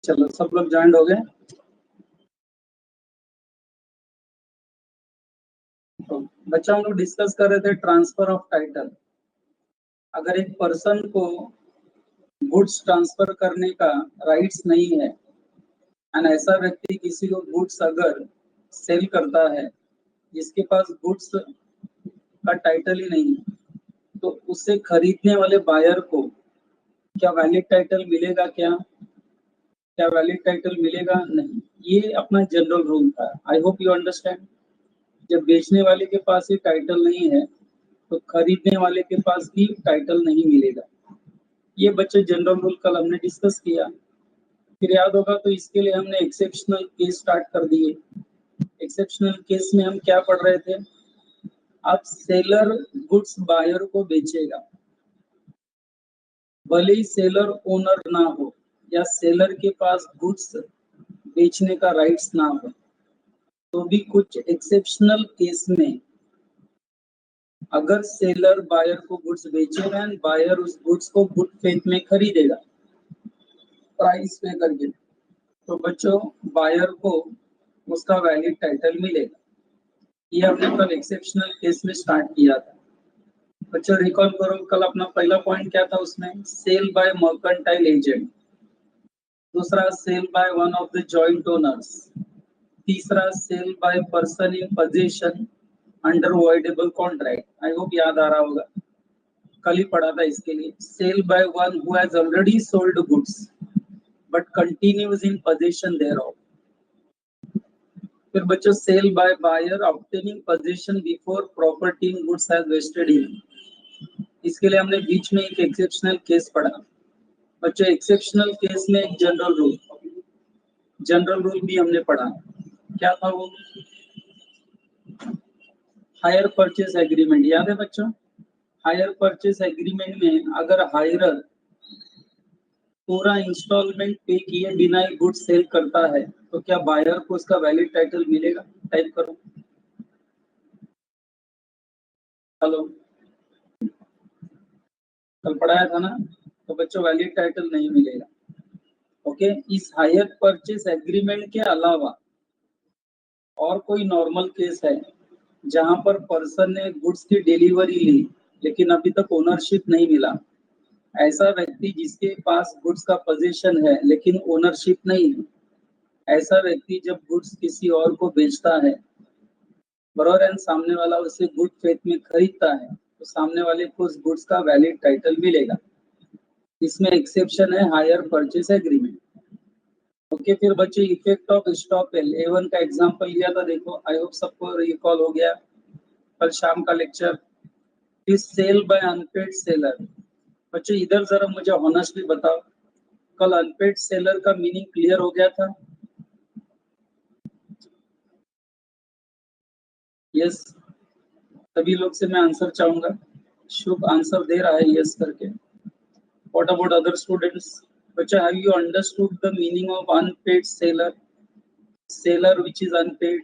चलो सब लोग ज्वाइन हो गए। तो बच्चा हम लोग डिस्कस कर रहे थे ट्रांसफर ऑफ टाइटल। अगर एक पर्सन को गुड्स ट्रांसफर करने का राइट्स नहीं है एंड ऐसा व्यक्ति किसी को गुड्स अगर सेल करता है जिसके पास गुड्स का टाइटल ही नहीं है, तो उससे खरीदने वाले बायर को क्या वैलिड टाइटल मिलेगा? क्या वैलिड टाइटल मिलेगा? नहीं। ये अपना जनरल रूल था। I hope you understand. जब बेचने वाले के पास ही टाइटल नहीं है तो खरीदने वाले के पास भी टाइटल नहीं मिलेगा। ये बच्चे जनरल रूल कल हमने डिस्कस किया। फिर याद होगा तो इसके लिए हमने एक्सेप्शनल केस स्टार्ट कर दिए। एक्सेप्शनल केस में हम क्या पढ़ रहे थे? अब सेलर गुड्स बायर को बेचेगा, भले ही सेलर ओनर ना हो या सेलर के पास गुड्स बेचने का राइट्स ना हो, तो भी कुछ एक्सेप्शनल केस में अगर सेलर बायर को गुड्स बेचेगा एंड बायर उस गुड्स को गुड फेथ में खरीदेगा प्राइस पे करके, तो बच्चों बायर को उसका वैलिड टाइटल मिलेगा। ये हमने कल एक्सेप्शनल केस में स्टार्ट किया था। बच्चों रिकॉल करो, कल अपना पहला पॉइंट क्या था? उसमें सेल बाय मर्केंटाइल एजेंट, दूसरा sale by one of the joint owners, तीसरा sale by person in position under voidable contract. I hope याद आ रहा होगा, कल ही पढ़ा था इसके लिए। Sale by one who has already sold goods but continues in position thereof. फिर बच्चों sale by buyer obtaining position before property in goods has vested in. इसके लिए हमने बीच में एक एक्सेप्शनल केस पढ़ा। बच्चों एक्सेप्शनल केस में एक जनरल रूल भी हमने पढ़ा। क्या था वो? Hire purchase agreement. याद है बच्चों? हायर परचेज एग्रीमेंट में अगर हायरर पूरा इंस्टॉलमेंट पे किए बिना ही गुड सेल करता है तो क्या बायर को उसका वैलिड टाइटल मिलेगा? टाइप करो। हेलो, कल पढ़ाया था ना? तो बच्चों वैलिड टाइटल नहीं मिलेगा। ओके। इस हायर परचेज एग्रीमेंट के अलावा और कोई नॉर्मल केस है जहां पर पर्सन ने गुड्स की डिलीवरी ली लेकिन अभी तक ओनरशिप नहीं मिला? ऐसा व्यक्ति जिसके पास गुड्स का पोजीशन है लेकिन ओनरशिप नहीं है, ऐसा व्यक्ति जब गुड्स किसी और को बेचता है बराबर एंड सामने वाला उसे गुड फेथ में खरीदता है, तो सामने वाले को उस गुड्स का वैलिड टाइटल मिलेगा। इसमें एक्सेप्शन है हायर परचेज एग्रीमेंट। ओके। फिर बच्चे effect of stop L A1 का एग्जांपल लिया था, देखो। आई होप सबको रिकॉल हो गया कल शाम का लेक्चर। इस सेल बाय अनपेड सेलर। बच्चे इधर जरा मुझे ऑनेस्टली बताओ, कल अनपेड सेलर का मीनिंग क्लियर हो गया था? यस। सभी लोग से मैं आंसर चाहूंगा। शुभ आंसर दे रहा है यस करके। What about other students? बच्चा have you understood the meaning of unpaid seller? Seller which is unpaid,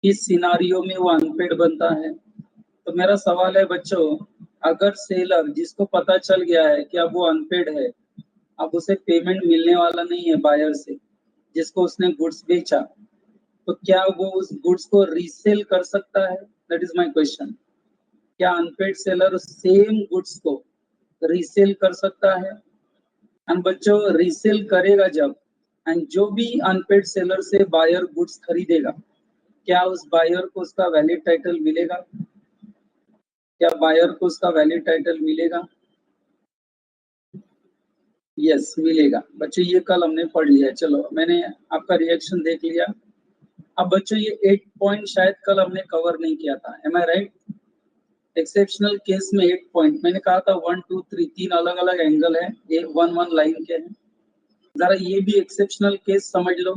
किस सिनारियो में वो अनपेड बनता है? तो मेरा सवाल है बच्चों, अगर सेलर जिसको पता चल गया है कि अब वो अनपेड है, अब उसे पेमेंट मिलने वाला नहीं है बायर से जिसको उसने गुड्स बेचा, तो क्या वो उस गुड्स को रीसेल कर सकता है? That is my question. क्या अनपेड सेलर सेम गुड्स को रीसेल कर सकता है? एंड बच्चों रीसेल करेगा जब, एंड जो भी अनपेड सेलर से बायर गुड्स खरीदेगा, क्या उस बायर को उसका वैलिड टाइटल मिलेगा? क्या बायर को उसका वैलिड टाइटल मिलेगा? यस मिलेगा। बच्चों ये कल हमने पढ़ लिया। चलो मैंने आपका रिएक्शन देख लिया। अब बच्चों ये 8 पॉइंट शायद कल हमने कवर नहीं किया था। M I right? Exceptional case में 8 पॉइंट मैंने कहा था, 1 2 3 तीन अलग अलग एंगल है, ये 1 लाइन के हैं। जरा ये भी एक्सेप्शनल केस समझ लो।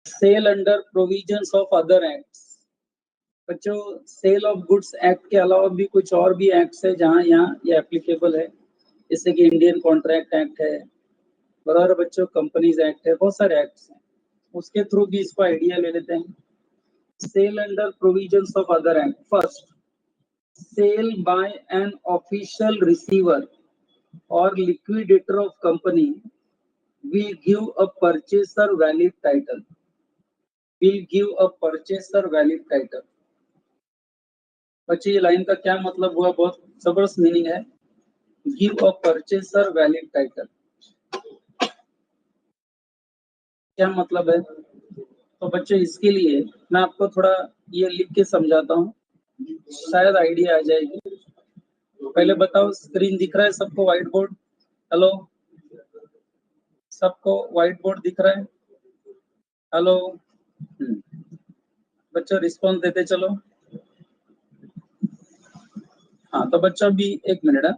Sale under provisions of other acts. बच्चों सेल ऑफ गुड्स एक्ट के अलावा भी कुछ और भी एक्ट्स है जहां यहाँ ये एप्लीकेबल है, जैसे कि इंडियन कॉन्ट्रैक्ट एक्ट है, बराबर बच्चों, कंपनीज एक्ट है, बहुत सारे एक्ट्स हैं, उसके थ्रू भी इसको आइडिया ले लेते हैं। Sale under provisions of other act. First, sale by an official receiver और liquidator of company will give a purchaser valid title. Will give a purchaser valid title. बच्चे ये लाइन का क्या मतलब हुआ? बहुत जबरदस्त मीनिंग है। Give a purchaser valid title, क्या मतलब है? तो बच्चे इसके लिए मैं आपको थोड़ा ये लिख के समझाता हूँ, शायद आइडिया आ जाएगी। पहले बताओ, स्क्रीन दिख रहा है सबको? व्हाइट बोर्ड, हेलो, सबको व्हाइट बोर्ड दिख रहा है? हेलो, बच्चों रिस्पॉन्स देते चलो। हाँ तो बच्चों अभी एक मिनट है,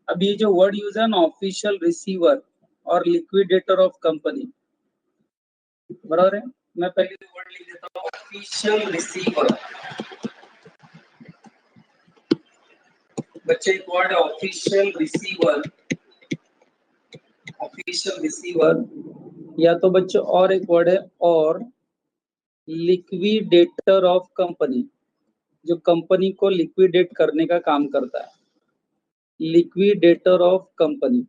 अभी जो वर्ड यूज है ना, ऑफिशियल रिसीवर और लिक्विडेटर ऑफ कंपनी, बराबर है? मैं पहले वर्ड लिख देता हूँ, ऑफिशियल रिसीवर। बच्चे एक वर्ड है ऑफिशियल रिसीवर, ऑफिशियल रिसीवर, या तो बच्चों और एक वर्ड है और लिक्विडेटर ऑफ कंपनी, जो कंपनी को लिक्विडेट करने का काम करता है, लिक्विडेटर ऑफ कंपनी।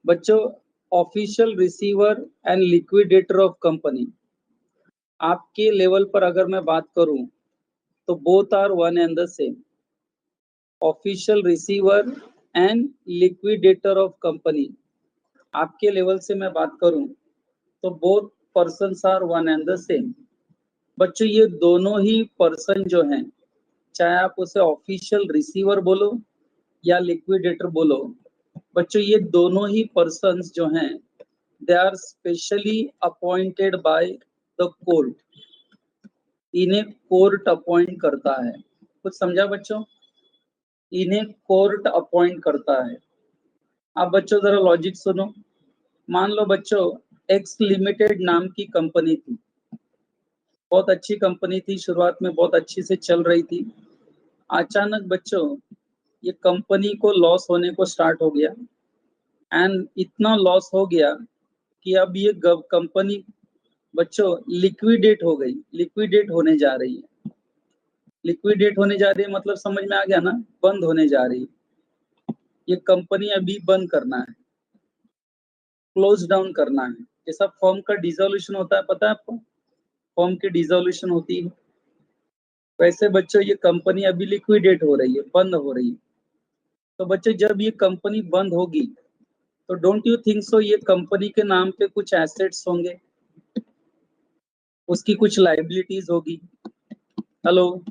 बच्चों official receiver and liquidator of company, आपके लेवल पर अगर मैं बात करूं तो both are one and the same. Official receiver and liquidator of company, आपके लेवल से मैं बात करूं तो both persons are one and the same. बच्चों ये दोनों ही पर्सन जो हैं, चाहे आप उसे ऑफिशियल रिसीवर बोलो या लिक्विडेटर बोलो, बच्चों ये दोनों ही पर्सन्स जो हैं, they are specially appointed by the court. इन्हें कोर्ट अपॉइंट करता है। कुछ समझा बच्चों? इन्हें कोर्ट अपॉइंट करता है। अब बच्चों जरा लॉजिक सुनो। मान लो बच्चों एक्स लिमिटेड नाम की कंपनी थी, बहुत अच्छी कंपनी थी, शुरुआत में बहुत अच्छी से चल रही थी। अचानक बच्चों ये कंपनी को लॉस होने को स्टार्ट हो गया, एंड इतना लॉस हो गया कि अब ये कंपनी बच्चों लिक्विडेट हो गई, लिक्विडेट होने जा रही है। लिक्विडेट होने जा रही है मतलब समझ में आ गया ना, बंद होने जा रही है। ये कंपनी अभी बंद करना है, क्लोज डाउन करना है। जैसा फर्म का डिसोल्यूशन होता है, पता है आपको? फर्म की डिसोल्यूशन होती है, वैसे बच्चों ये कंपनी अभी लिक्विडेट हो रही है, बंद हो रही है। तो बच्चों जब ये कंपनी बंद होगी तो डोंट यू थिंक सो ये कंपनी के नाम पे कुछ एसेट्स होंगे, उसकी कुछ लाइबिलिटीज होगी। हेलो,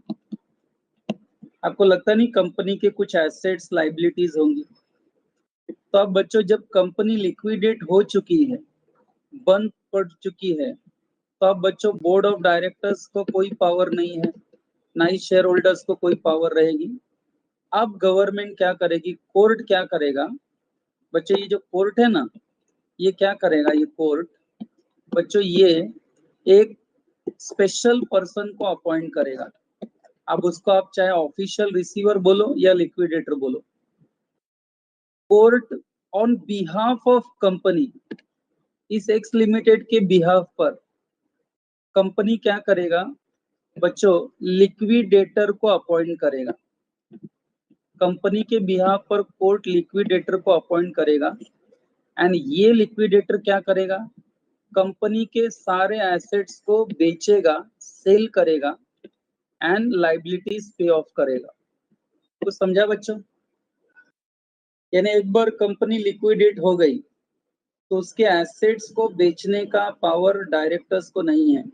आपको लगता नहीं कंपनी के कुछ एसेट्स लाइबिलिटीज होंगी? तो अब बच्चों जब कंपनी लिक्विडेट हो चुकी है, बंद पड़ चुकी है, तो अब बच्चों बोर्ड ऑफ डायरेक्टर्स को कोई पावर नहीं है, ना ही शेयर होल्डर्स को कोई पावर रहेगी। अब गवर्नमेंट क्या करेगी, कोर्ट क्या करेगा? बच्चों ये जो कोर्ट है ना, ये क्या करेगा? ये कोर्ट बच्चों ये एक स्पेशल पर्सन को अपॉइंट करेगा। अब उसको आप चाहे ऑफिशियल रिसीवर बोलो या लिक्विडेटर बोलो। Court on behalf of company, इस एक्स लिमिटेड के बिहाफ पर कंपनी क्या करेगा बच्चों? लिक्विडेटर को अपॉइंट करेगा। कंपनी के बिहाफ पर कोर्ट लिक्विडेटर को अपॉइंट करेगा, एंड ये लिक्विडेटर क्या करेगा? कंपनी के सारे एसेट्स को बेचेगा, सेल करेगा, एंड लाइबिलिटीज पे ऑफ करेगा। कुछ समझा बच्चों? यानी एक बार कंपनी लिक्विडेट हो गई तो उसके एसेट्स को बेचने का पावर डायरेक्टर्स को नहीं है।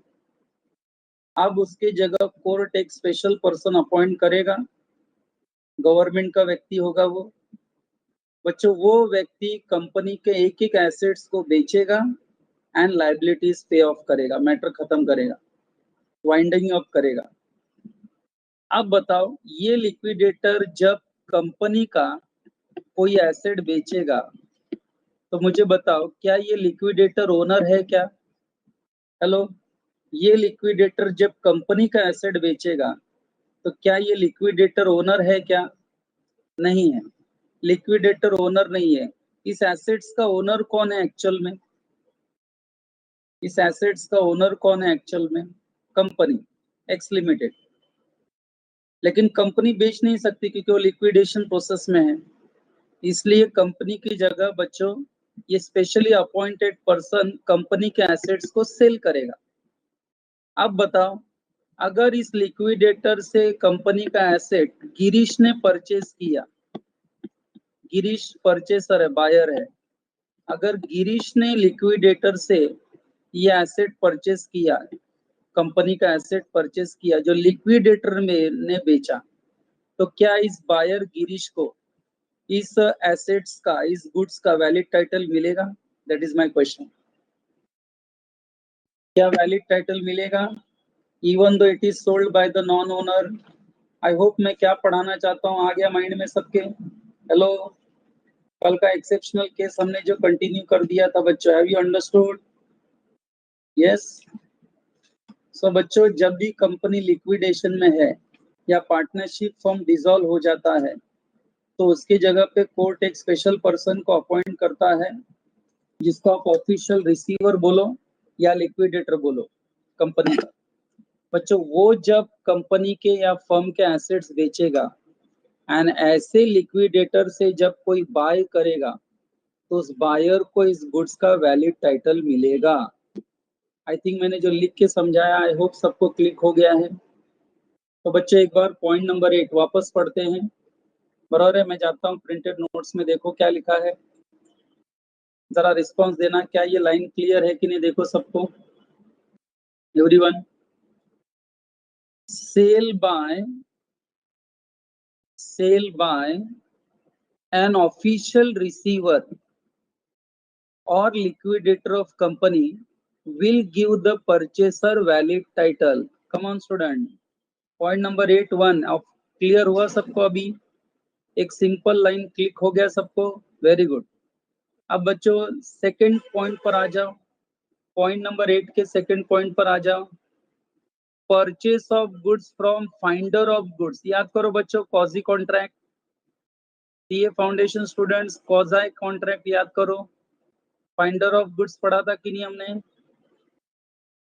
अब उसके जगह कोर्ट एक स्पेशल पर्सन अपॉइंट करेगा, गवर्नमेंट का व्यक्ति होगा वो। बच्चों वो व्यक्ति कंपनी के एक एक एसेट्स को बेचेगा एंड लाइबिलिटीज पे ऑफ करेगा, मैटर खत्म करेगा, वाइंडिंग अप करेगा। अब बताओ ये लिक्विडेटर जब कंपनी का कोई एसेट बेचेगा तो मुझे बताओ क्या ये लिक्विडेटर ओनर है क्या? हेलो, ये लिक्विडेटर जब कंपनी का एसेट बेचेगा तो क्या ये लिक्विडेटर ओनर है क्या? नहीं है, लिक्विडेटर ओनर नहीं है। इस एसेट्स का ओनर कौन है एक्चुअल में? इस एसेट्स का ओनर कौन है एक्चुअल में? Company x limited. लेकिन कंपनी बेच नहीं सकती क्योंकि वो लिक्विडेशन प्रोसेस में है। इसलिए कंपनी की जगह बच्चों ये स्पेशली अपॉइंटेड पर्सन कंपनी के एसेट्स को सेल करेगा। अब बताओ, अगर इस लिक्विडेटर से कंपनी का एसेट गिरीश ने परचेस किया, गिरीश परचेसर है, बायर है, अगर गिरीश ने लिक्विडेटर से ये एसेट परचेस किया, कंपनी का एसेट परचेस किया जो लिक्विडेटर में ने बेचा, तो क्या इस बायर गिरीश को इस एसेट्स का, इस गुड्स का वैलिड टाइटल मिलेगा? That is my question. क्या वैलिड टाइटल मिलेगा even though it is sold by the non owner? I hope मैं क्या पढ़ाना चाहता हूँ आ गया माइंड में सबके? हेलो, कल का एक्सेप्शनल केस हमने जो कंटिन्यू कर दिया था बच्चों, हैव यू अंडरस्टूड? यस। सो बच्चों, जब भी कंपनी लिक्विडेशन में है या पार्टनरशिप फॉर्म डिसॉल्व हो जाता है, तो उसकी जगह पे कोर्ट एक स्पेशल पर्सन को अपॉइंट करता है, जिसको आप ऑफिशियल रिसीवर बोलो या लिक्विडेटर बोलो कंपनी का। बच्चों, वो जब कंपनी के या फर्म के एसेट्स बेचेगा एंड ऐसे लिक्विडेटर से जब कोई बाय करेगा, तो उस बायर को इस गुड्स का वैलिड टाइटल मिलेगा। आई थिंक मैंने जो लिख के समझाया, आई होप सबको क्लिक हो गया है। तो बच्चे एक बार पॉइंट नंबर 8 वापस पढ़ते हैं। बराबर है, मैं जाता हूँ प्रिंटेड नोट्स में, देखो क्या लिखा है, जरा रिस्पांस देना, क्या ये लाइन क्लियर है कि नहीं, देखो सबको, everyone. Sale by an official receiver or liquidator of company will give the purchaser valid title. Come on student, point number 8 1 of clear हुआ सबको? अभी एक सिंपल लाइन क्लिक हो गया सबको? Very good. अब बच्चों सेकंड पॉइंट पर आ जाओ, पॉइंट नंबर 8 के सेकंड पॉइंट पर आ जाओ। Purchase of goods from finder of goods, याद करो बच्चों, quasi contract, CA foundation students, quasi contract याद करो। फाइंडर ऑफ गुड्स पढ़ा था कि नहीं हमने?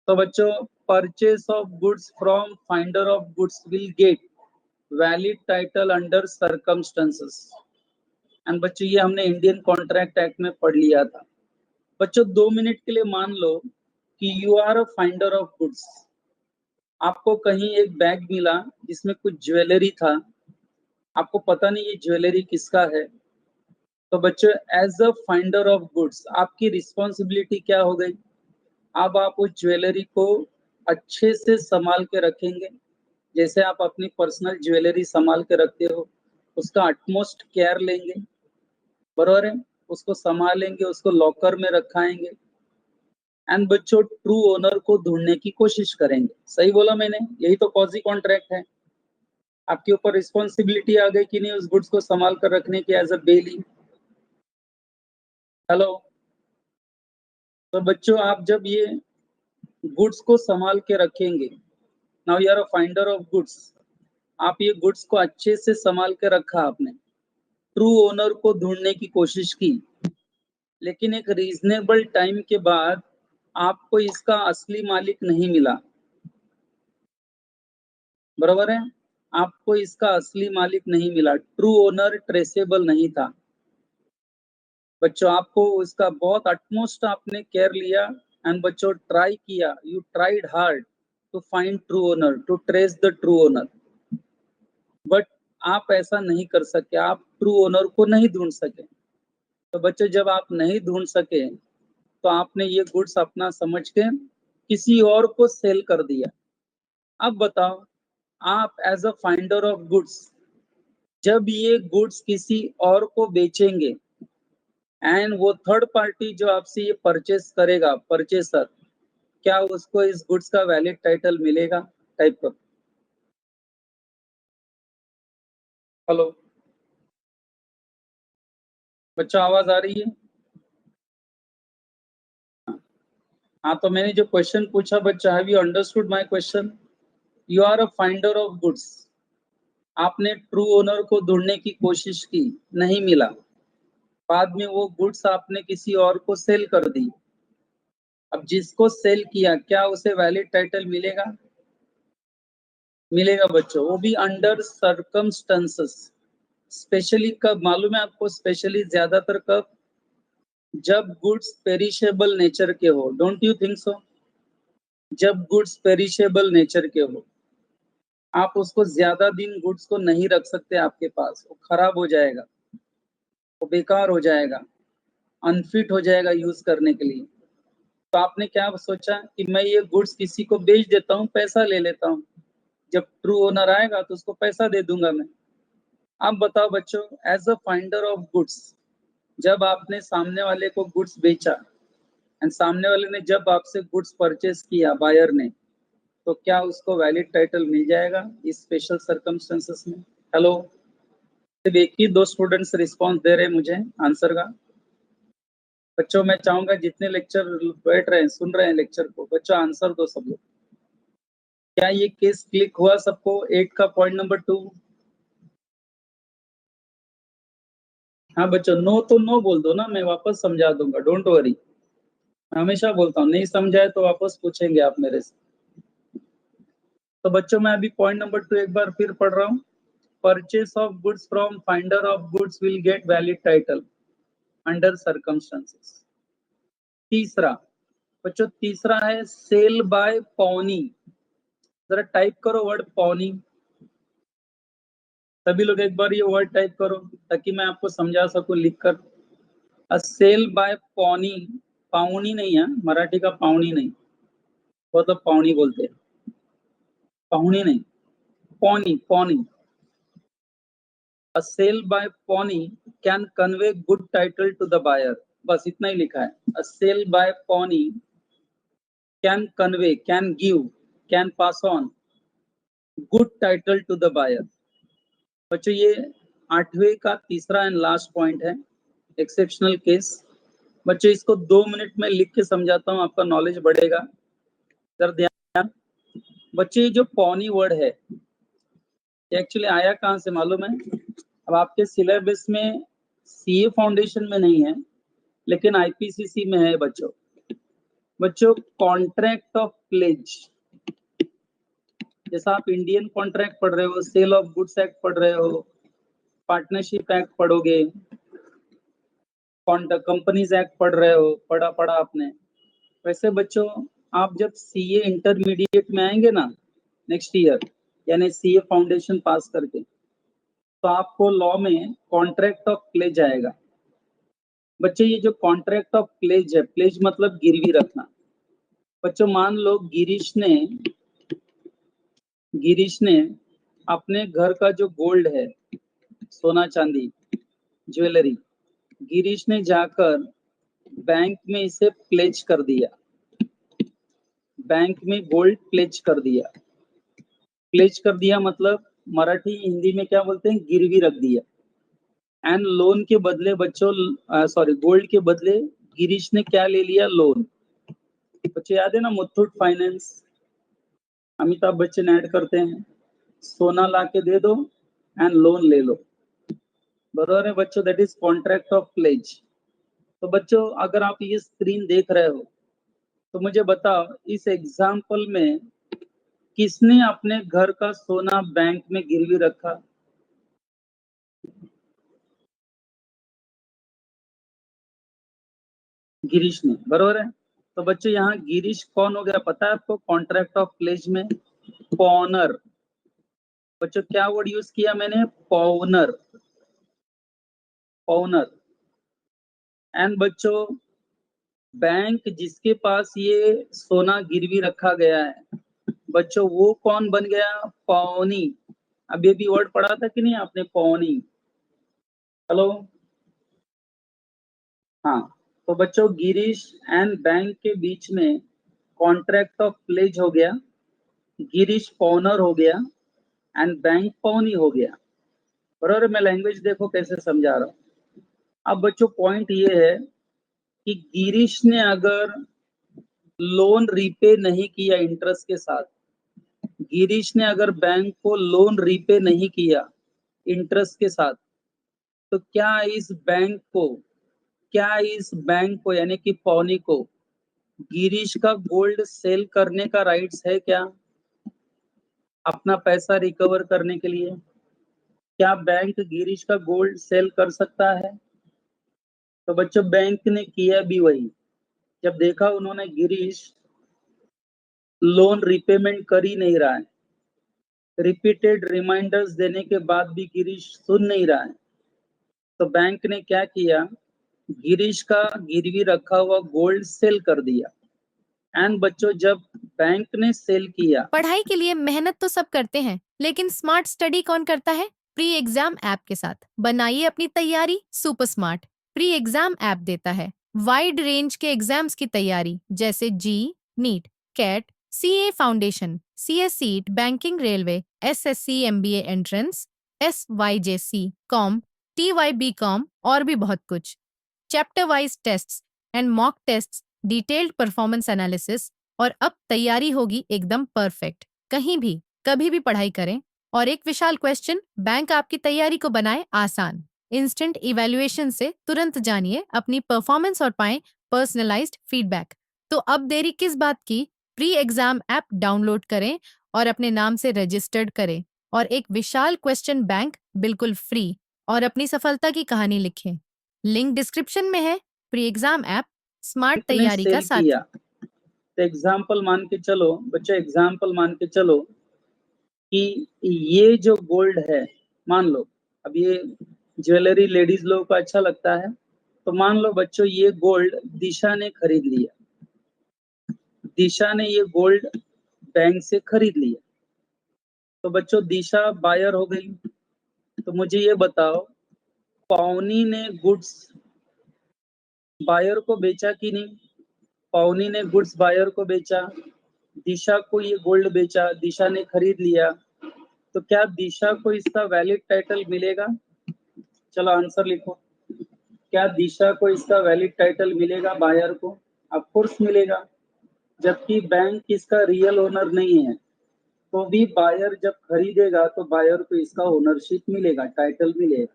तो बच्चों, purchase of goods from finder of goods will get valid title under circumstances. And बच्चों ये हमने इंडियन कॉन्ट्रैक्ट एक्ट में पढ़ लिया था। बच्चों 2 मिनट के लिए मान लो कि you are a finder of goods, आपको कहीं एक बैग मिला जिसमें कुछ ज्वेलरी था, आपको पता नहीं ये ज्वेलरी किसका है। तो बच्चों as a finder of goods आपकी रिस्पॉन्सिबिलिटी क्या हो गई? अब आप उस ज्वेलरी को अच्छे से संभाल के रखेंगे, जैसे आप अपनी पर्सनल ज्वेलरी संभाल के रखते हो, उसका अटमोस्ट केयर लेंगे, बराबर है, उसको संभालेंगे, उसको लॉकर में रखाएंगे, एंड बच्चों ट्रू ओनर को ढूंढने की कोशिश करेंगे। सही बोला मैंने? यही तो कॉजी कॉन्ट्रैक्ट है। आपके ऊपर रिस्पॉन्सिबिलिटी आ गई कि नहीं उस गुड्स को संभाल कर रखने की एज अ बेली? हेलो। तो बच्चों आप जब ये गुड्स को संभाल के रखेंगे, now you are a finder of goods, आप ये गुड्स को अच्छे से संभाल के रखा आपने, ट्रू ओनर को ढूंढने की कोशिश की, लेकिन एक रीजनेबल टाइम के बाद आपको इसका असली मालिक नहीं मिला, बराबर है, आपको इसका असली मालिक नहीं मिला, ट्रू ओनर ट्रेसेबल नहीं था। बच्चों आपको इसका बहुत अटमोस्ट आपने केयर लिया, एंड बच्चों ट्राई किया, you tried hard to find true owner, to trace the true owner, but आप ऐसा नहीं कर सके, आप ट्रू ओनर को नहीं ढूंढ सके। तो बच्चों जब आप नहीं ढूंढ सके, तो आपने ये गुड्स अपना समझ के किसी और को सेल कर दिया। अब बताओ, आप as a finder of goods जब ये गुड्स किसी और को बेचेंगे, एंड वो थर्ड पार्टी जो आपसे ये परचेस करेगा, परचेसर, क्या उसको इस गुड्स का वैलिड टाइटल मिलेगा? टाइप करो। हेलो बच्चों, आवाज आ रही है? हाँ, तो मैंने जो क्वेश्चन पूछा बच्चा, have you understood my question? You are a finder of goods, आपने ट्रू ओनर को ढूंढने की कोशिश की, नहीं मिला, बाद में वो गुड्स आपने किसी और को सेल कर दी। अब जिसको सेल किया, क्या उसे वैलिड टाइटल मिलेगा? मिलेगा बच्चों, वो भी अंडर सर्कमस्टेंसेस। स्पेशली कब मालूम है आपको? स्पेशली ज्यादातर कब? जब गुड्स पेरिशेबल नेचर के हो। डोंट यू थिंक सो? जब गुड्स पेरिशेबल नेचर के हो, आप उसको ज्यादा दिन गुड्स को नहीं रख सकते आपके पास, वो खराब हो जाएगा, वो बेकार हो जाएगा, अनफिट हो जाएगा यूज करने के लिए। तो आपने क्या सोचा कि मैं ये गुड्स किसी को बेच देता हूँ, पैसा ले लेता हूँ, जब ट्रू ओनर आएगा तो उसको पैसा दे दूंगा मैं। अब बताओ बच्चों, as a finder of goods, जब आपने सामने वाले को गुड्स बेचा एंड सामने वाले ने जब आपसे गुड्स परचेस किया, बायर ने, तो क्या उसको वैलिड टाइटल मिल जाएगा इस स्पेशल सर्कमस्टेंसेस में? हेलो, सिर्फ एक ही दो स्टूडेंट्स रिस्पॉन्स दे रहे हैं मुझे आंसर का। बच्चों मैं चाहूंगा जितने लेक्चर बैठ रहे हैं, सुन रहे हैं लेक्चर को, बच्चों आंसर दो सब लोग। क्या ये केस क्लिक हुआ सबको? 8 का पॉइंट नंबर 2। हाँ बच्चों, नो तो नो बोल दो ना, मैं वापस समझा दूंगा, डोंट वरी। मैं हमेशा बोलता हूँ, नहीं समझाए तो वापस पूछेंगे आप मेरे से। तो बच्चों मैं अभी पॉइंट नंबर 2 एक बार फिर पढ़ रहा हूँ। Purchase of goods from finder of goods will get valid title under circumstances. तीसरा बच्चों, तीसरा है सेल बाय पॉनी। जरा टाइप करो वर्ड पॉनी। सभी लोग एक बार ये वर्ड टाइप करो ताकि मैं आपको समझा सकूं लिखकर। सेल बाय पॉनी, पाउनी नहीं है, मराठी का पाउनी नहीं, वो तो पाउनी बोलते हैं, पाहुनी नहीं, pony pony. A sale by pony can convey good title to the buyer। बस इतना ही लिखा है। A sale by pony can convey, can give, can pass on good title to the buyer। बच्चों ये 8वें का तीसरा एंड लास्ट पॉइंट है, exceptional case. बच्चों इसको 2 मिनट में लिख के समझाता हूँ, आपका नॉलेज बढ़ेगा। जरा ध्यान। बच्चों ये जो पॉनी वर्ड है, एक्चुअली आया कहाँ से मालूम है? अब आपके सिलेबस में सीए फाउंडेशन में नहीं है, लेकिन आईपीसीसी में है बच्चों। बच्चों कॉन्ट्रैक्ट ऑफ प्लेज, जैसा आप इंडियन कॉन्ट्रैक्ट पढ़ रहे हो, सेल ऑफ गुड्स एक्ट पढ़ रहे हो, पार्टनरशिप एक्ट पढ़ोगे, कंपनीज एक्ट पढ़ रहे हो, पढ़ा आपने। वैसे बच्चों आप जब सीए इंटरमीडिएट में आएंगे ना नेक्स्ट ईयर, यानी सीए फाउंडेशन पास करके, तो आपको लॉ में कॉन्ट्रैक्ट ऑफ प्लेज आएगा। बच्चों ये जो कॉन्ट्रैक्ट ऑफ प्लेज है, प्लेज मतलब गिरवी रखना। बच्चों मान लो गिरीश ने अपने घर का जो गोल्ड है, सोना चांदी, ज्वेलरी, गिरीश ने जाकर बैंक में इसे प्लेज कर दिया, बैंक में गोल्ड प्लेज कर दिया। प्लेज कर दिया मतलब मराठी हिंदी में क्या बोलते हैं? गिरवी रख दिया। एंड लोन के बदले बच्चों, सॉरी गोल्ड के बदले गिरीश ने क्या ले लिया? लोन। बच्चों याद है ना मुथूट फाइनेंस, अमिताभ बच्चन ऐड करते हैं, सोना ला के दे दो एंड लोन ले लो, बराबर है बच्चों? That is contract of pledge. तो बच्चों अगर आप ये स्क्रीन देख रहे हो तो मुझे बताओ इस एग्जाम्पल में किसने अपने घर का सोना बैंक में गिरवी रखा? गिरीश ने, बरोबर है? तो बच्चों यहाँ गिरीश कौन हो गया पता है आपको? कॉन्ट्रैक्ट ऑफ प्लेज में पॉनर। बच्चों क्या वर्ड यूज किया मैंने? पॉनर, पॉनर। एंड बच्चों बैंक जिसके पास ये सोना गिरवी रखा गया है, बच्चों वो कौन बन गया? पौनी। अब ये भी वर्ड पढ़ा था कि नहीं आपने? पौनी। हेलो, हाँ। तो बच्चों गिरीश एंड बैंक के बीच में कॉन्ट्रैक्ट ऑफ प्लेज हो गया, गिरीश पौनर हो गया एंड बैंक पौनी हो गया। बराबर? मैं लैंग्वेज देखो कैसे समझा रहा हूँ। अब बच्चों पॉइंट ये है कि गिरीश ने अगर लोन रीपे नहीं किया इंटरेस्ट के साथ, गिरीश ने अगर बैंक को लोन रीपे नहीं किया इंटरेस्ट के साथ, तो क्या इस बैंक को यानी कि पौनी को गिरीश का गोल्ड सेल करने का राइट्स है क्या, अपना पैसा रिकवर करने के लिए? क्या बैंक गिरीश का गोल्ड सेल कर सकता है? तो बच्चों बैंक ने किया भी वही। जब देखा उन्होंने गिरीश लोन रिपेमेंट कर ही नहीं रहा है, रिपीटेड रिमाइंडर्स देने के बाद भी गिरीश सुन नहीं रहा है, तो बैंक ने क्या किया, गिरीश का गिरवी रखा हुआ गोल्ड सेल कर दिया। एंड बच्चों जब बैंक ने सेल किया, पढ़ाई के लिए मेहनत तो सब करते हैं, लेकिन स्मार्ट स्टडी कौन करता है? प्री एग्जाम ऐप के साथ बनाइए अपनी तैयारी super smart. Pre exam app देता है वाइड रेंज के एग्जाम्स की तैयारी, जैसे JEE, NEET, CAT, CA foundation, CS CSEET, banking, railway, SSC, MBA entrance, SYJC, com, TYB com और भी बहुत कुछ। Chapter wise tests and mock tests, detailed performance analysis, और अब तैयारी होगी एकदम परफेक्ट। कहीं भी कभी भी पढ़ाई करें। और एक विशाल क्वेश्चन बैंक आपकी तैयारी को बनाए आसान। इंस्टेंट इवैल्यूएशन से तुरंत जानिए अपनी परफॉर्मेंस और पाएं पर्सनलाइज्ड फीडबैक। तो अब देरी किस बात की? प्री एग्जाम ऐप डाउनलोड करें और अपने नाम से रजिस्टर्ड करें और एक विशाल क्वेश्चन बैंक बिल्कुल फ्री और अपनी सफलता की कहानी लिखें। लिंक डिस्क्रिप्शन में है। Pre exam app smart bank ने तैयारी का सेल साथी। किया। तो एग्जाम्पल मान के चलो बच्चों, एग्जाम्पल मान के चलो कि ये जो गोल्ड है, मान लो अब ये ज्वेलरी लेडीज लोगों को अच्छा लगता है, तो मान लो बच्चों ये गोल्ड दिशा ने खरीद लिया, दिशा ने ये गोल्ड बैंक से खरीद लिया। तो बच्चों दिशा बायर हो गई। तो मुझे ये बताओ, पावनी ने गुड्स बायर को बेचा कि नहीं? पावनी ने गुड्स बायर को बेचा, दिशा को ये गोल्ड बेचा, दिशा ने खरीद लिया। तो क्या दिशा को इसका वैलिड टाइटल मिलेगा? चलो आंसर लिखो। क्या दिशा को इसका वैलिड टाइटल मिलेगा बायर को? ऑफ कोर्स मिलेगा। जबकि बैंक इसका रियल ओनर नहीं है, तो भी बायर जब खरीदेगा तो बायर को इसका ओनरशिप मिलेगा, टाइटल मिलेगा।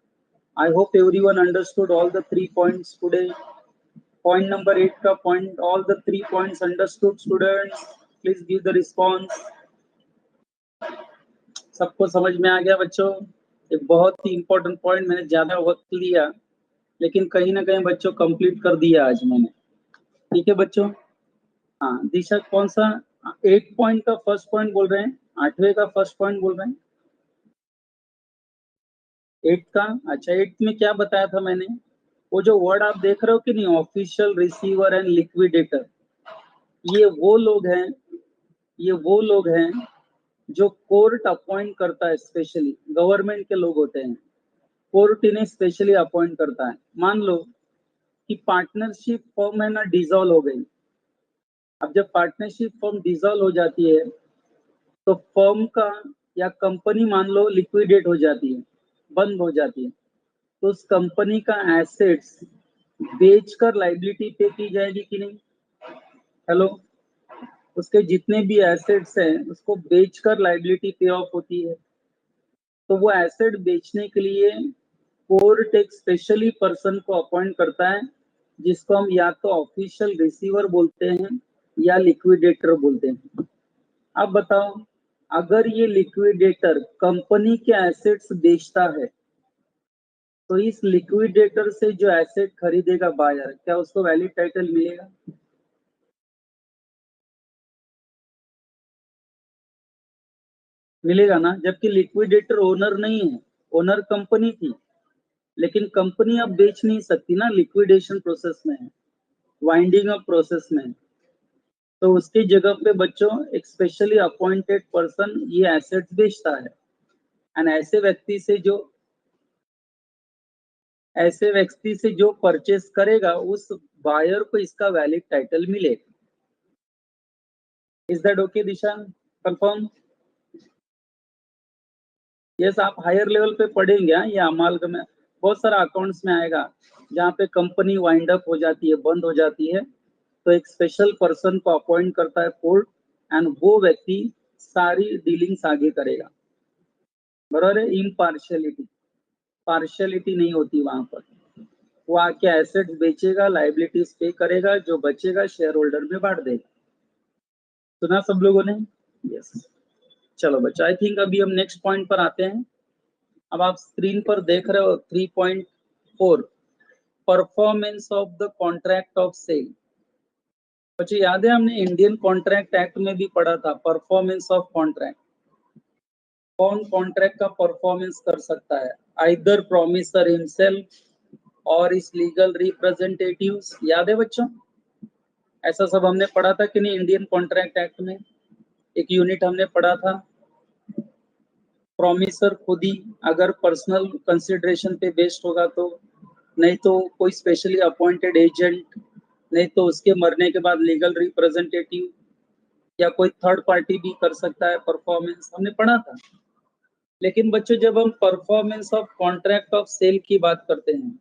I hope everyone understood all the 3 points today. Point number 8 का point, all the 3 points understood students? Please give the response. सबको समझ में आ गया बच्चों? एक बहुत ही इंपॉर्टेंट पॉइंट, मैंने ज्यादा वक्त लिया लेकिन कहीं ना कहीं बच्चों कंप्लीट कर दिया आज मैंने। ठीक है बच्चों? हाँ दिशा कौन सा 8 पॉइंट का फर्स्ट पॉइंट बोल रहे हैं? 8वें का फर्स्ट पॉइंट बोल रहे हैं? 8 का? अच्छा 8 में क्या बताया था मैंने? वो जो वर्ड आप देख रहे हो कि नहीं, ऑफिशियल, रिसीवर एंड लिक्विडेटर, ये वो लोग हैं, ये वो लोग हैं जो कोर्ट अपॉइंट करता है। स्पेशली गवर्नमेंट के लोग होते हैं, कोर्ट इन्हें स्पेशली अपॉइंट करता है। मान लो कि पार्टनरशिप फॉर्म है ना, डिसॉल्व हो गई। अब जब पार्टनरशिप फॉर्म डिसॉल्व हो जाती है तो फर्म का या कंपनी मान लो लिक्विडेट हो जाती है, बंद हो जाती है, तो उस कंपनी का एसेट्स बेचकर लाइबिलिटी पे की जाएगी कि नहीं? हेलो, उसके जितने भी एसेट्स हैं उसको बेचकर लाइबिलिटी पे ऑफ होती है। तो वो एसेट बेचने के लिए कोर्ट एक स्पेशली पर्सन को अपॉइंट करता है, जिसको हम या तो ऑफिशियल रिसीवर बोलते हैं या लिक्विडेटर बोलते हैं। अब बताओ, अगर ये लिक्विडेटर कंपनी के एसेट्स बेचता है तो इस लिक्विडेटर से जो एसेट खरीदेगा बायर, क्या उसको वैलिड टाइटल मिलेगा? मिलेगा ना, जबकि लिक्विडेटर ओनर नहीं है, ओनर कंपनी थी, लेकिन कंपनी अब बेच नहीं सकती ना, लिक्विडेशन प्रोसेस में है, वाइंडिंग अप प्रोसेस में है। तो उसकी जगह पे बच्चों एक स्पेशली अपॉइंटेड पर्सन ये एसेट्स बेचता है। एंड ऐसे व्यक्ति से जो परचेस करेगा उस बायर को इसका वैलिड टाइटल मिलेगा। Is that okay Disha? Confirm? Yes, आप हायर लेवल पे पढ़ेंगे। ये अमाल में बहुत सारा अकाउंट्स में आएगा जहाँ पे कंपनी वाइंड अप हो जाती है, बंद हो जाती है, तो एक स्पेशल पर्सन को अपॉइंट करता है कोर्ट, एंड वो व्यक्ति सारी डीलिंग्स आगे करेगा। बराबर है? इम्पार्शियलिटी, पार्शियलिटी नहीं होती वहां पर। वो आके एसेट्स बेचेगा, लाइबिलिटीज पे करेगा, जो बचेगा शेयर होल्डर में बांट देगा। सुना सब लोगों ने? यस। चलो बच्चा, आई थिंक अभी हम नेक्स्ट पॉइंट पर आते हैं। अब आप स्क्रीन पर देख रहे हो 3.4 performance of the contract of sale. बच्चों याद है हमने इंडियन कॉन्ट्रैक्ट एक्ट में भी पढ़ा था परफॉर्मेंस ऑफ कॉन्ट्रैक्ट। कौन कॉन्ट्रैक्ट का परफॉर्मेंस कर सकता है? आइदर प्रोमिसर हिमसेल्फ और इस लीगल रिप्रेजेंटेटिव्स। याद है बच्चों? ऐसा सब हमने पढ़ा था कि नहीं? इंडियन कॉन्ट्रैक्ट एक्ट में एक यूनिट हमने पढ़ा था। प्रोमिसर खुद ही अगर पर्सनल कंसिडरेशन पे बेस्ड होगा तो, नहीं तो कोई स्पेशली अपॉइंटेड एजेंट, नहीं तो उसके मरने के बाद लीगल रिप्रेजेंटेटिव या कोई थर्ड पार्टी भी कर सकता है परफॉर्मेंस, हमने पढ़ा था। लेकिन बच्चों जब हम performance of contract of sale की बात करते हैं,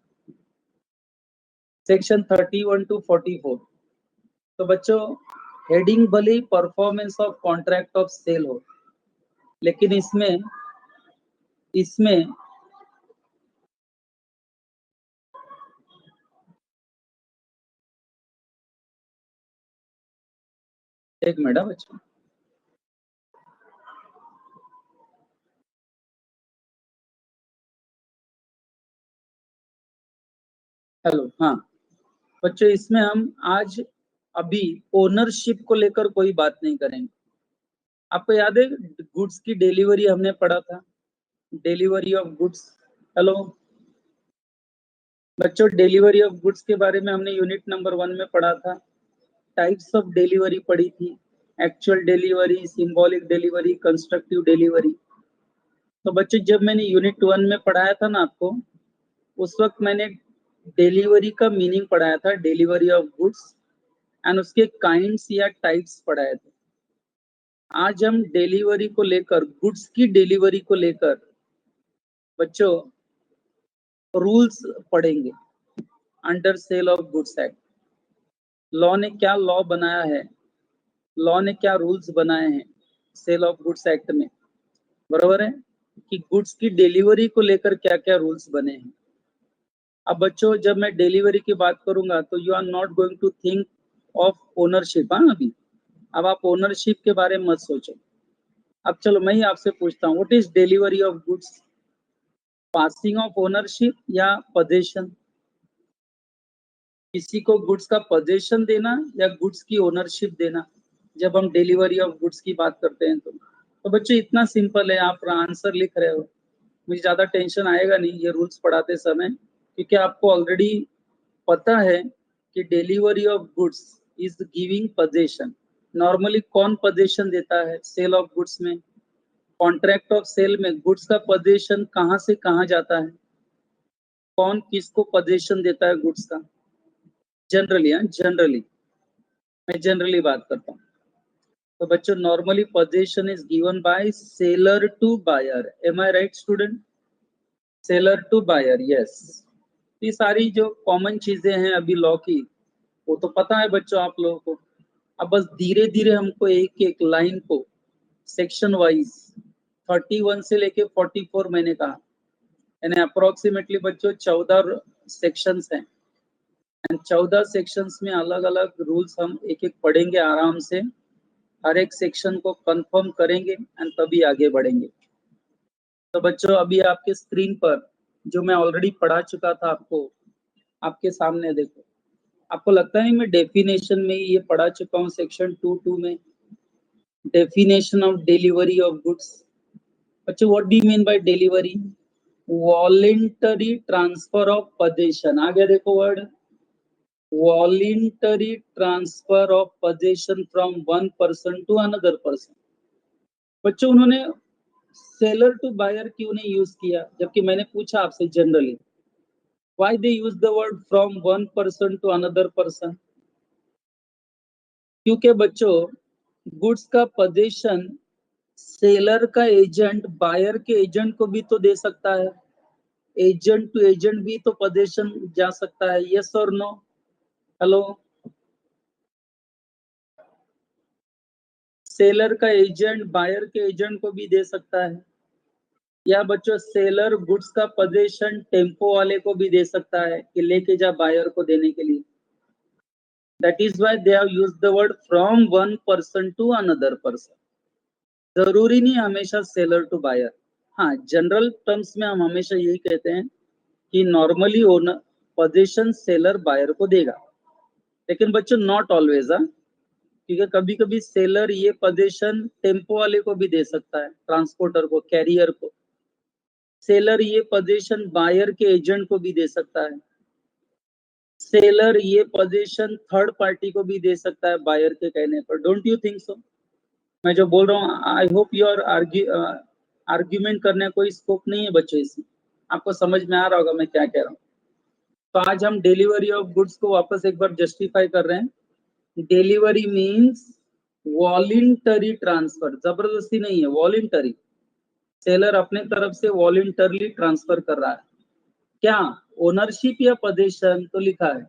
सेक्शन 31 to 44, तो बच्चों हेडिंग भले ही performance of contract of sale हो, लेकिन इसमें एक मिनट बच्चों, हेलो। हाँ बच्चों, इसमें हम आज अभी ओनरशिप को लेकर कोई बात नहीं करेंगे। आपको याद है गुड्स की डिलीवरी हमने पढ़ा था, डिलीवरी ऑफ गुड्स। हेलो बच्चों, डिलीवरी ऑफ गुड्स के बारे में हमने यूनिट नंबर 1 में पढ़ा था। टाइप्स ऑफ डिलीवरी पढ़ी थी, actual delivery, symbolic delivery, constructive delivery. तो बच्चों जब मैंने यूनिट 1 में पढ़ाया था ना आपको, उस वक्त मैंने डिलीवरी का मीनिंग पढ़ाया था, डिलीवरी ऑफ गुड्स, एंड उसके काइंड्स या टाइप्स पढ़ाए थे। आज हम डिलीवरी को लेकर, गुड्स की डिलीवरी को लेकर बच्चों रूल्स पढ़ेंगे under sale of goods act. Law ने क्या लॉ बनाया है, लॉ ने क्या रूल्स बनाए हैं सेल ऑफ गुड्स एक्ट में, बराबर है कि गुड्स की डिलीवरी को लेकर क्या क्या रूल्स बने हैं। अब बच्चों जब मैं डिलीवरी की बात करूंगा तो you are not going to think of ownership. हाँ अभी अब आप ओनरशिप के बारे में मत सोचो। अब चलो मैं ही आपसे पूछता हूँ, what is delivery of goods? Passing of ownership या पोजेशन? किसी को गुड्स का पोजेशन देना या गुड्स की ओनरशिप देना, जब हम डिलीवरी ऑफ गुड्स की बात करते हैं तो बच्चे इतना सिंपल है। आप आंसर लिख रहे हो, मुझे ज्यादा टेंशन आएगा नहीं ये रूल्स पढ़ाते समय, क्योंकि आपको ऑलरेडी पता है कि delivery of goods is giving possession. Normally कौन पोजेशन देता है सेल ऑफ गुड्स में? कॉन्ट्रैक्ट ऑफ सेल में गुड्स का पोजेशन कहाँ से कहाँ जाता है? कौन किसको पोजेशन देता है गुड्स का? जनरली, जनरली मैं जनरली बात करता हूँ। तो बच्चों normally position is given by seller to buyer. Am I right student? Seller to buyer, yes. ये सारी जो कॉमन चीजें हैं अभी लॉ की, वो तो पता है बच्चों आप लोगों को। अब बस धीरे धीरे हमको एक एक लाइन को सेक्शन वाइज 31 से लेके 44 मैंने कहा, यानी अप्रोक्सीमेटली बच्चों 14 सेक्शंस हैं, एंड 14 सेक्शंस में अलग अलग रूल्स हम एक एक पढ़ेंगे आराम से, हर एक सेक्शन को कंफर्म करेंगे एंड तभी आगे बढ़ेंगे। तो बच्चों अभी आपके स्क्रीन पर जो मैं ऑलरेडी पढ़ा चुका था आपको, आपके सामने देखो। आपको लगता है मैं डेफिनेशन में ये पढ़ा चुका हूँ सेक्शन 2.2 में, definition of delivery of goods. बच्चों what do you mean by delivery? Voluntary transfer of possession. आगे देखो word, voluntary transfer of possession from one person to another person। बच्चों उन्होंने सेलर टू बायर क्यों नहीं यूज किया, जबकि मैंने पूछा आपसे generally why they use the word from one person to another person? क्योंकि बच्चों गुड्स का पोजेशन सेलर का एजेंट बायर के एजेंट को भी तो दे सकता है, एजेंट टू एजेंट भी तो पोजेशन जा सकता है, यस और नो? हेलो, सेलर का एजेंट बायर के एजेंट को भी दे सकता है, या बच्चों सेलर गुड्स का पोजीशन टेम्पो वाले को भी दे सकता है कि लेके जा बायर को देने के लिए। That is why they have used the word from one person to another person. जरूरी नहीं हमेशा सेलर टू बायर। हाँ, जनरल टर्म्स में हम हमेशा यही कहते हैं कि normally owner position seller buyer को देगा, लेकिन बच्चों नॉट ऑलवेज, क्योंकि कभी कभी सेलर ये पोजीशन टेम्पो वाले को भी दे सकता है, ट्रांसपोर्टर को, कैरियर को। सेलर ये पोजीशन बायर के एजेंट को भी दे सकता है। सेलर ये पोजीशन थर्ड पार्टी को भी दे सकता है बायर के कहने पर। डोंट यू थिंक सो? मैं जो बोल रहा हूँ, आई होप योर आर्ग्यूमेंट करने का कोई स्कोप नहीं है बच्चों इसमें। आपको समझ में आ रहा होगा मैं क्या कह रहा हूँ। तो आज हम डिलीवरी ऑफ गुड्स को वापस एक बार जस्टिफाई कर रहे हैं। डिलीवरी मीन्स वॉलंटरी ट्रांसफर, जबरदस्ती नहीं है, वॉलंटरी। सेलर अपने तरफ से वॉलंटरली ट्रांसफर कर रहा है। क्या ओनरशिप या पोजीशन? तो लिखा है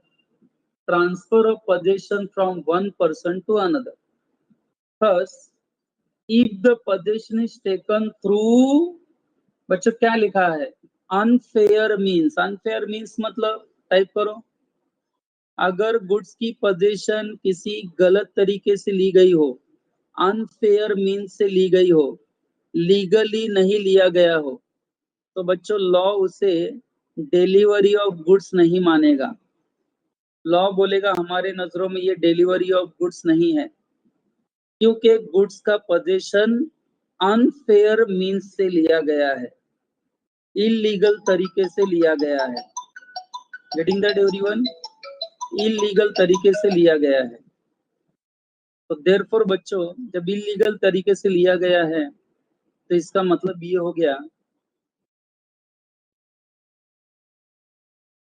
transfer of position from one person to another. Thus, if the possession is taken through, बच्चों क्या लिखा है? Unfair means. अनफेयर मीन्स मतलब टाइप करो, अगर गुड्स की पोजीशन किसी गलत तरीके से ली गई हो, अनफेयर मीन्स से ली गई हो, लीगली नहीं लिया गया हो, तो बच्चों लॉ उसे डिलीवरी ऑफ गुड्स नहीं मानेगा। लॉ बोलेगा हमारे नजरों में ये डिलीवरी ऑफ गुड्स नहीं है, क्योंकि गुड्स का पोजीशन अनफेयर मीन्स से लिया गया है, इलीगल तरीके से लिया गया है। Getting that everyone? इलीगल तरीके से लिया गया है। तो देयरफॉर बच्चों, जब इलीगल तरीके से लिया गया है तो इसका मतलब ये हो गया,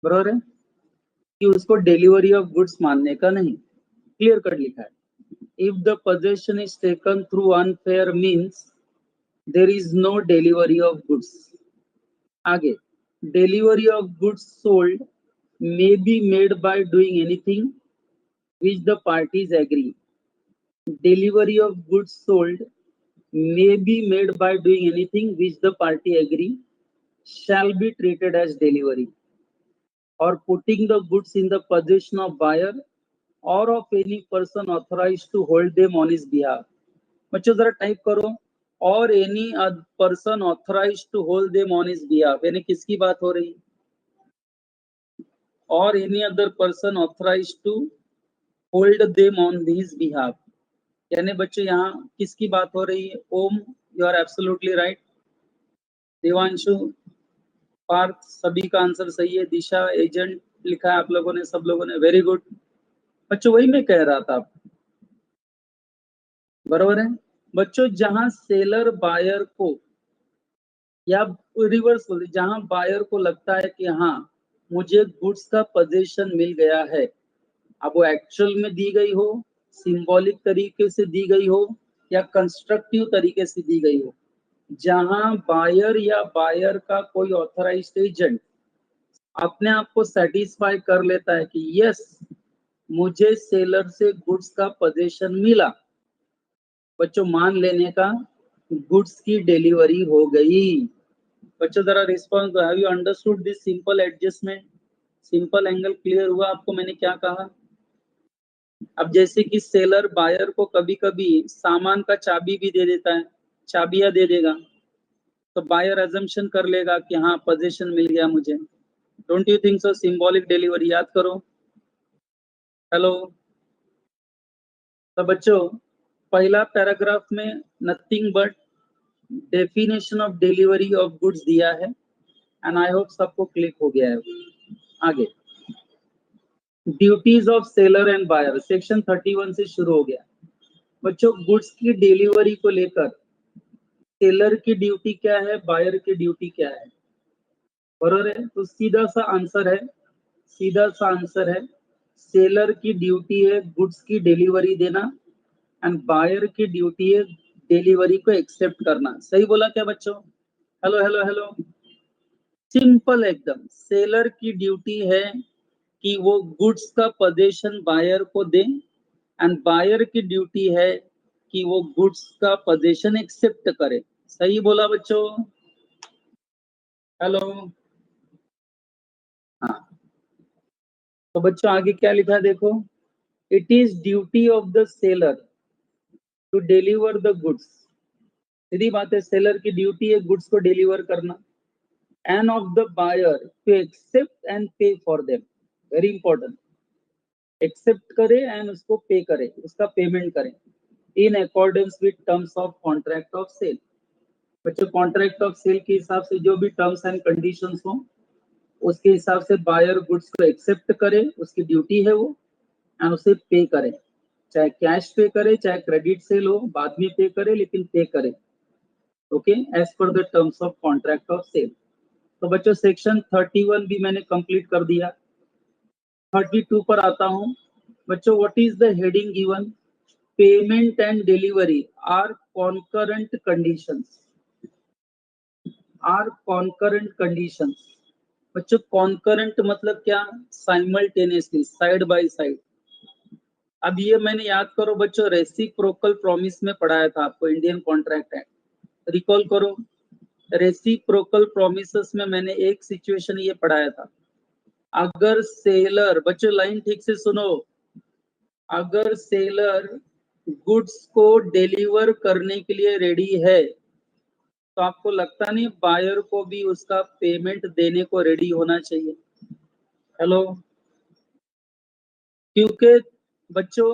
बराबर है, कि उसको डिलीवरी ऑफ गुड्स मानने का नहीं। क्लियर कट लिखा है। If the position is taken through unfair means there is no delivery of goods. आगे, delivery of goods sold may be made by doing anything which the parties agree. Delivery of goods sold may be made by doing anything which the party agree shall be treated as delivery, or putting the goods in the possession of buyer or of any person authorized to hold them on his behalf. बच्चों जरा type करो, और any person authorised to hold them on his behalf, यानी किसकी बात हो रही है? और any other person authorised to hold them on his behalf, यानी बच्चों यहाँ किसकी बात हो रही है? Om, you are absolutely right. Devanshu, Parth, सभी का आंसर सही है। दिशा, एजेंट लिखा है आप लोगों ने, सब लोगों ने, वेरी गुड बच्चों, वही मैं कह रहा था, बराबर है बच्चों। जहां सेलर बायर को, या रिवर्स बोलते, जहां बायर को लगता है कि हाँ मुझे गुड्स का पोजीशन मिल गया है, अब वो एक्चुअल में दी गई हो, सिंबॉलिक तरीके से दी गई हो, या कंस्ट्रक्टिव तरीके से दी गई हो, जहां बायर या बायर का कोई ऑथराइज्ड एजेंट अपने आप को सेटिस्फाई कर लेता है कि यस मुझे सेलर से गुड्स का पोजीशन मिला, बच्चों मान लेने का, गुड्स की डिलीवरी हो गई। बच्चों जरा रिस्पॉन्स दो, have you understood this simple adjustment? Simple angle clear हुआ आपको मैंने क्या कहा? अब जैसे कि सेलर बायर को कभी कभी सामान का चाबी भी दे देता है, चाबियां दे देगा, तो बायर अजम्पशन कर लेगा कि हाँ पोजीशन मिल गया मुझे। Don't you think so? Symbolic delivery याद करो। हेलो, तो बच्चों पहला पैराग्राफ में nothing but definition of delivery of goods दिया है, एंड आई होप सबको क्लिक हो गया है। आगे, duties of seller and buyer, section 31 से शुरू हो गया। बच्चों गुड्स की डिलीवरी को लेकर सेलर की ड्यूटी क्या है, बायर की ड्यूटी क्या है, बराबर है? तो सीधा सा आंसर है, सीधा सा आंसर है, सेलर की ड्यूटी है गुड्स की डिलीवरी देना, एंड बायर की ड्यूटी है डिलीवरी को एक्सेप्ट करना। सही बोला क्या बच्चों? हेलो हेलो हेलो, सिंपल एकदम। सेलर की ड्यूटी है कि वो गुड्स का पोजीशन बायर को दे, एंड बायर की ड्यूटी है कि वो गुड्स का पोजीशन एक्सेप्ट करे। सही बोला बच्चों? हेलो, हाँ। तो बच्चों आगे क्या लिखा देखो, it is duty of the seller to deliver the goods सीधी बात है, सेलर की ड्यूटी है गुड्स को डिलीवर करना, and of the buyer to accept and pay for them, very important, accept करे एंड उसको पे करे, उसका पेमेंट करें in accordance with terms of contract of sale. बच्चों कॉन्ट्रैक्ट ऑफ सेल के हिसाब से जो भी टर्म्स एंड कंडीशंस हो उसके हिसाब से बायर गुड्स को एक्सेप्ट करे, उसकी ड्यूटी है वो, एंड उसे पे करे, चाहे कैश पे करे चाहे क्रेडिट सेल हो, बाद में पे करे लेकिन पे करे, okay, as per the terms of contract of sale. तो बच्चों सेक्शन 31 भी मैंने कंप्लीट कर दिया। 32 पर आता हूं बच्चों, what is the heading given, payment and delivery are concurrent conditions, are concurrent conditions. बच्चों कॉन्करेंट मतलब क्या, साइमल्टेनियसली, साइड बाय साइड। अब ये मैंने याद करो बच्चों, रेसिप्रोकल प्रॉमिस में पढ़ाया था आपको, इंडियन कॉन्ट्रैक्ट एक्ट, रिकॉल करो। रेसिप्रोकल प्रोमिसेस में मैंने एक सिचुएशन ये पढ़ाया था, अगर सेलर, बच्चों लाइन ठीक से सुनो, अगर सेलर गुड्स को डिलीवर करने के लिए रेडी है तो आपको लगता नहीं बायर को भी उसका पेमेंट देने को रेडी होना चाहिए? हेलो, क्योंकि बच्चों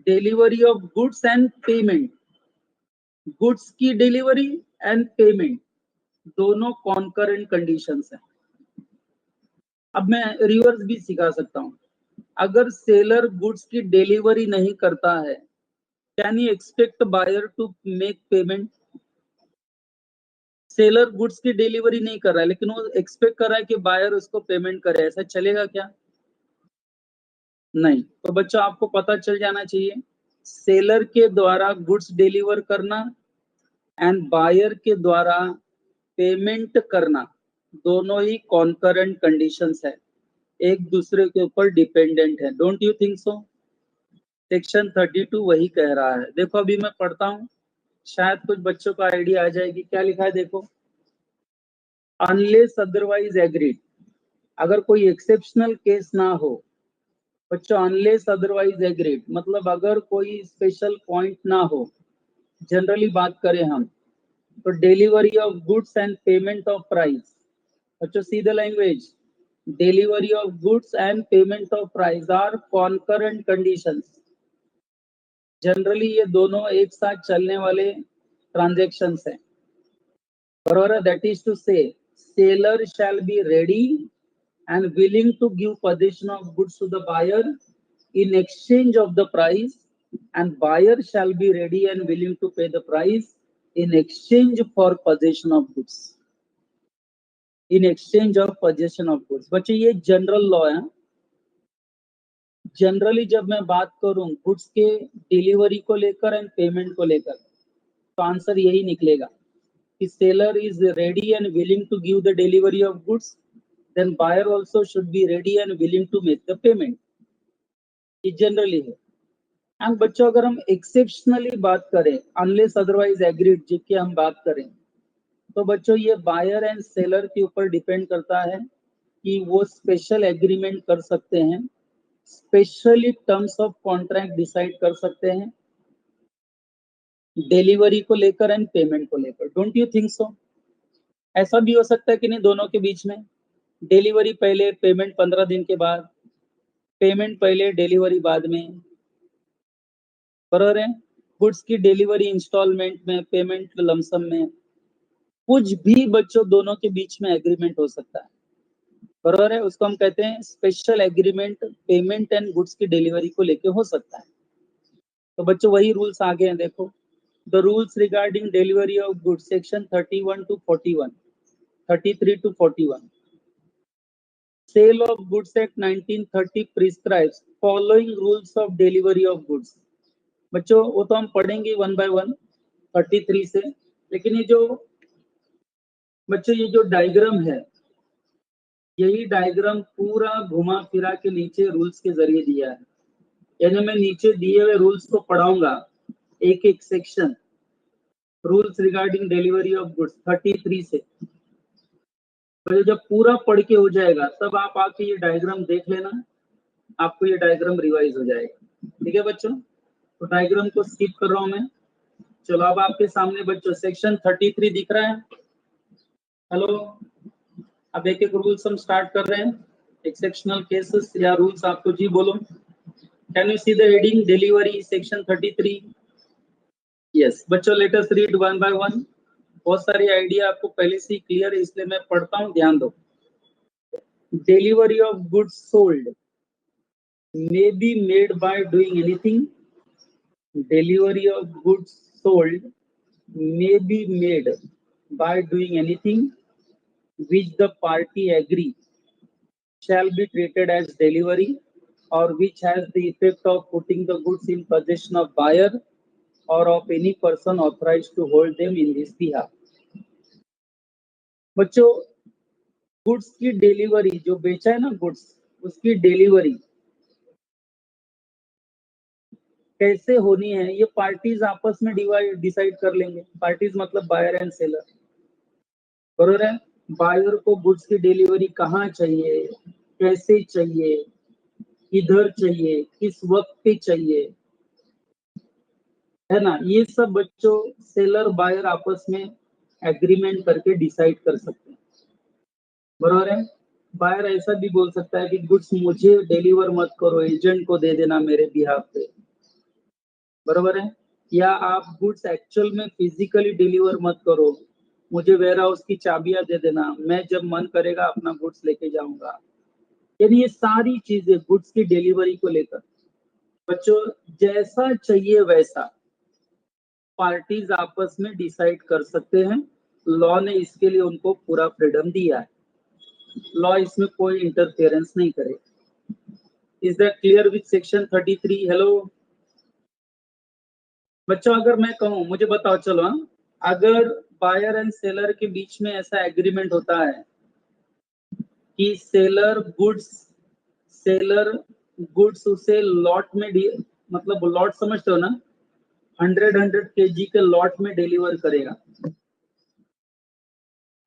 delivery of goods and payment, goods की डिलीवरी एंड पेमेंट दोनों कॉन्करेंट कंडीशंस हैं। अब मैं रिवर्स भी सिखा सकता हूं, अगर सेलर गुड्स की डिलीवरी नहीं करता है, can you expect buyer to make payment? Seller goods की डिलीवरी नहीं कर रहा है लेकिन वो एक्सपेक्ट कर रहा है कि बायर उसको पेमेंट करे, ऐसा चलेगा क्या? नहीं। तो बच्चों आपको पता चल जाना चाहिए, सेलर के द्वारा गुड्स डिलीवर करना एंड बायर के द्वारा पेमेंट करना दोनों ही कॉन्करेंट कंडीशंस है, एक दूसरे के ऊपर डिपेंडेंट है। Don't you think so? Section 32 वही कह रहा है। देखो अभी मैं पढ़ता हूं, शायद कुछ बच्चों को आइडिया आ जाएगी। क्या लिखा है देखो, अनलेस अदरवाइज एग्रीड, अगर कोई एक्सेप्शनल केस ना हो बच्चों, अनलेस अदरवाइज एग्रीड मतलब अगर कोई स्पेशल पॉइंट ना हो, जनरली बात करें हम तो delivery of goods and payment of price, बच्चों see the language, delivery of goods and payment of price are concurrent conditions. Generally ये दोनों एक साथ चलने वाले ट्रांजेक्शंस हैं, बराबर? That is to say seller shall be ready and willing to give possession of goods to the buyer in exchange of the price, and buyer shall be ready and willing to pay the price in exchange for possession of goods, in exchange of possession of goods। बच्चे ये general law है। Generally जब मैं बात करूं goods के delivery को लेकर एंड पेमेंट को लेकर तो आंसर यही निकलेगा कि seller is ready and willing to give the delivery of goods, then buyer also should be ready and willing to make the payment। ये जनरली है। एंड बच्चों अगर हम एक्सेप्शनली बात करें, अनलेस अदरवाइज एग्रीड जिसकी हम बात करें, तो बच्चों ये बायर एंड सेलर के ऊपर डिपेंड करता है कि वो स्पेशल एग्रीमेंट कर सकते हैं, specially terms of contract decide कर सकते हैं डिलीवरी को लेकर एंड पेमेंट को लेकर। डोंट यू थिंक सो? ऐसा भी हो सकता है कि नहीं, दोनों के बीच में डिलीवरी पहले पेमेंट 15 दिन के बाद, पेमेंट पहले डिलीवरी बाद में, बराबर है? गुड्स की डिलीवरी इंस्टॉलमेंट में, पेमेंट लमसम में, कुछ भी बच्चों दोनों के बीच में एग्रीमेंट हो सकता है, बराबर है? उसको हम कहते हैं special agreement, payment and goods की डिलीवरी को लेके हो सकता है। तो बच्चों वही रूल्स आगे हैं, देखो the rules regarding delivery of goods, section 31 to 41, 33 to 41। Sale of Goods Act 1930 prescribes following rules of delivery of goods। बच्चों वो तो हम पढ़ेंगे वन बाय वन 33 से, लेकिन ये जो बच्चों ये जो डायग्राम है, यही डायग्राम पूरा घुमा फिरा के नीचे रूल्स के जरिए दिया है। यानी मैं नीचे दिए हुए रूल्स को पढ़ाऊंगा एक एक section, rules regarding delivery of goods 33 से। तो जब पूरा पढ़ के हो जाएगा तब आप आके ये डायग्राम देख लेना, आपको ये डायग्राम रिवाइज हो जाएगा। ठीक है बच्चों? तो डायग्राम को स्किप कर रहा हूं मैं, चलो अब आपके सामने बच्चों सेक्शन 33 दिख रहा है। हेलो, अब एक एक रूल्स हम स्टार्ट कर रहे हैं। एक्सेप्शनल केसेस या रूल्स आपको जी बोलो। Can you see the heading delivery section 33? Yes बच्चों, let us read one by one. बहुत सारी आइडिया आपको पहले से ही क्लियर है, इसलिए मैं पढ़ता हूँ, ध्यान दो। Delivery of goods sold may be made by doing anything. Delivery of goods sold may be made by doing anything which the party agree shall be treated as delivery or which has the effect of putting the goods in possession of buyer or of any person authorized to hold them in his behalf. बच्चों, goods की delivery, जो बेचा है ना goods, उसकी delivery कैसे होनी है ये पार्टीज आपस में डिसाइड कर लेंगे। पार्टीज मतलब बायर एंड सेलर, बरोबर है। बायर को गुड्स की डिलीवरी कहाँ चाहिए, कैसे चाहिए, किधर चाहिए, किस वक्त पे चाहिए, है ना, ये सब बच्चों सेलर बायर आपस में एग्रीमेंट करके डिसाइड कर सकते हैं, बरोबर है। बायर ऐसा भी बोल सकता है कि गुड्स मुझे डिलीवर मत करो, एजेंट को दे देना मेरे बिहाफ पे, बरोबर है। या आप गुड्स एक्चुअल में फिजिकली डिलीवर मत करो, मुझे वेयर हाउस की चाबियां दे देना, मैं जब मन करेगा अपना गुड्स लेके जाऊंगा। यानी ये सारी चीजें गुड्स की डिलीवरी को लेकर बच्चों जैसा चाहिए वैसा पार्टीज आपस में डिसाइड कर सकते हैं। लॉ ने इसके लिए उनको पूरा फ्रीडम दिया है, लॉ इसमें कोई इंटरफेरेंस नहीं करेगा। Is that clear with section 33? Hello बच्चों, अगर मैं कहूं, मुझे बताओ, चलो हाँ, अगर बायर एंड सेलर के बीच में ऐसा एग्रीमेंट होता है कि सेलर गुड्स उसे लॉट में मतलब लॉट समझते हो ना, 100 kg के लॉट में डिलीवर करेगा,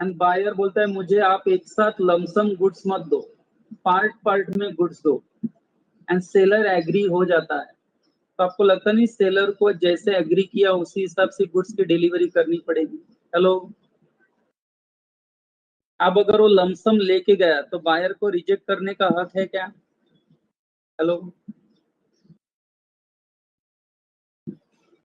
एंड बायर बोलता है मुझे आप एक साथ लमसम गुड्स मत दो, पार्ट पार्ट में गुड्स दो, एंड सेलर एग्री हो जाता है, तो आपको लगता नहीं सेलर को जैसे एग्री किया उसी हिसाब से गुड्स की डिलीवरी करनी पड़ेगी? हेलो, अब अगर वो लमसम लेके गया तो बायर को रिजेक्ट करने का हक है क्या? हेलो,